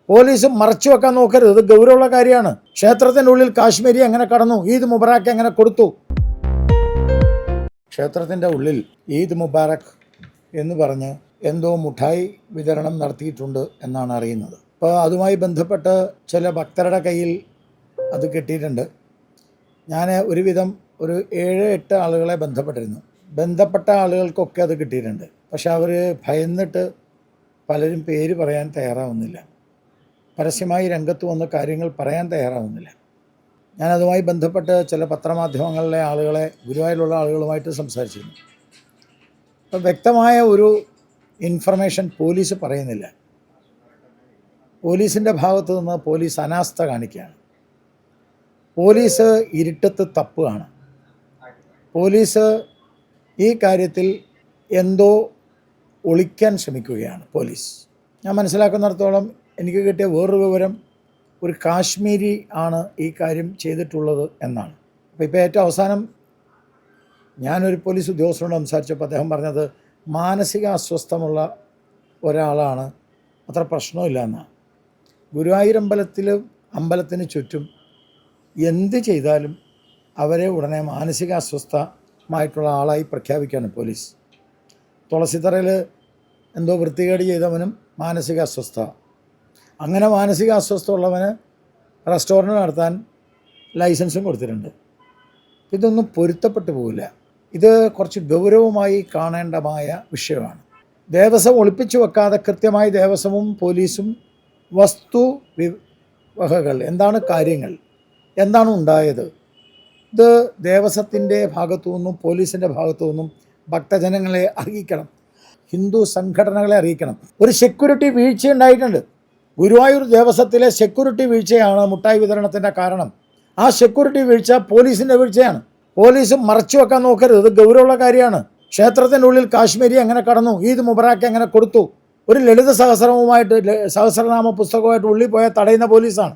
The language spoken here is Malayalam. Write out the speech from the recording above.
പോലീസ് മറച്ചു വെക്കാൻ നോക്കരുത്. ഇത് ഗൗരവമുള്ള കാര്യമാണ്. ക്ഷേത്രത്തിൻ്റെ ഉള്ളിൽ കാശ്മീരി എങ്ങനെ കടന്നു, ഈദ് മുബാറക്ക് എങ്ങനെ കൊടുത്തു? ക്ഷേത്രത്തിൻ്റെ ഉള്ളിൽ ഈദ് മുബാറക്ക് എന്ന് പറഞ്ഞ് എന്തോ മുഠായി വിതരണം നടത്തിയിട്ടുണ്ട് എന്നാണ് അറിയുന്നത്. അപ്പോൾ അതുമായി ബന്ധപ്പെട്ട് ചില ഭക്തരുടെ കയ്യിൽ അത് കിട്ടിയിട്ടുണ്ട്. ഞാൻ ഒരുവിധം ഒരു 7-8 ആളുകളെ ബന്ധപ്പെട്ടിരുന്നു. ബന്ധപ്പെട്ട ആളുകൾക്കൊക്കെ അത് കിട്ടിയിട്ടുണ്ട്. പക്ഷെ അവർ ഭയന്നിട്ട് പലരും പേര് പറയാൻ തയ്യാറാവുന്നില്ല. പരസ്യമായി രംഗത്ത് വന്ന കാര്യങ്ങൾ പറയാൻ തയ്യാറാവുന്നില്ല. ഞാനതുമായി ബന്ധപ്പെട്ട് ചില പത്രമാധ്യമങ്ങളിലെ ആളുകളെ, ഗുരുവായൂരിലുള്ള ആളുകളുമായിട്ട് സംസാരിച്ചിരുന്നു. അപ്പോൾ വ്യക്തമായ ഒരു ഇൻഫർമേഷൻ പോലീസ് പറയുന്നില്ല. പോലീസിൻ്റെ ഭാഗത്തു നിന്ന് പോലീസ് അനാസ്ഥ കാണിക്കുകയാണ്. പോലീസ് ഇരുട്ടത്ത് തപ്പുകയാണ്. പോലീസ് ഈ കാര്യത്തിൽ എന്തോ ഒളിക്കാൻ ശ്രമിക്കുകയാണ് പോലീസ്. ഞാൻ മനസ്സിലാക്കുന്നിടത്തോളം എനിക്ക് കിട്ടിയ വേറൊരു വിവരം, ഒരു കാശ്മീരി ആണ് ഈ കാര്യം ചെയ്തിട്ടുള്ളത് എന്നാണ്. അപ്പോൾ ഇപ്പോൾ ഏറ്റവും അവസാനം ഞാനൊരു പോലീസ് ഉദ്യോഗസ്ഥനോട് സംസാരിച്ചപ്പോൾ അദ്ദേഹം പറഞ്ഞത് മാനസിക അസ്വസ്ഥമുള്ള ഒരാളാണ്, അത്ര പ്രശ്നമില്ല എന്നാണ്. ഗുരുവായൂർ അമ്പലത്തിന് ചുറ്റും എന്ത് ചെയ്താലും അവരെ ഉടനെ മാനസിക അസ്വസ്ഥമായിട്ടുള്ള ആളായി പ്രഖ്യാപിക്കുകയാണ് പോലീസ്. തുളസിത്തറയിൽ എന്തോ വൃത്തികേട് ചെയ്തവനും മാനസിക അസ്വസ്ഥ. അങ്ങനെ മാനസിക അസ്വസ്ഥ ഉള്ളവന് റെസ്റ്റോറൻറ്റ് നടത്താൻ ലൈസൻസും കൊടുത്തിട്ടുണ്ട്. ഇതൊന്നും പൊരുത്തപ്പെട്ടു പോവില്ല. ഇത് കുറച്ച് ഗൗരവമായി കാണേണ്ടമായ വിഷയമാണ്. ദേവസ്വം ഒളിപ്പിച്ചു വെക്കാതെ കൃത്യമായി ദേവസ്വവും പോലീസും വസ്തുവകകൾ എന്താണ്, കാര്യങ്ങൾ എന്താണ് ഉണ്ടായത്, ഇത് ദേവസ്വത്തിൻ്റെ ഭാഗത്തു നിന്നും പോലീസിൻ്റെ ഭാഗത്തു നിന്നും ഭക്തജനങ്ങളെ അറിയിക്കണം, ഹിന്ദു സംഘടനകളെ അറിയിക്കണം. ഒരു സെക്യൂരിറ്റി വീഴ്ച ഉണ്ടായിട്ടുണ്ട്. ഗുരുവായൂർ ദേവസ്വത്തിലെ സെക്യൂരിറ്റി വീഴ്ചയാണ് മുട്ടായി വിതരണത്തിൻ്റെ കാരണം. ആ സെക്യൂരിറ്റി വീഴ്ച പോലീസിൻ്റെ വീഴ്ചയാണ്. പോലീസ് മറച്ചു വെക്കാൻ നോക്കരുത്. ഇത് ഗൗരവമുള്ള കാര്യമാണ്. ക്ഷേത്രത്തിൻ്റെ ഉള്ളിൽ കാശ്മീരി എങ്ങനെ കടന്നു, ഈദ് മുബാറക്ക് എങ്ങനെ കൊടുത്തു? ഒരു ലളിത സഹസ്രനാമ പുസ്തകമായിട്ട് ഉള്ളിൽ പോയാൽ തടയുന്ന പോലീസാണ്.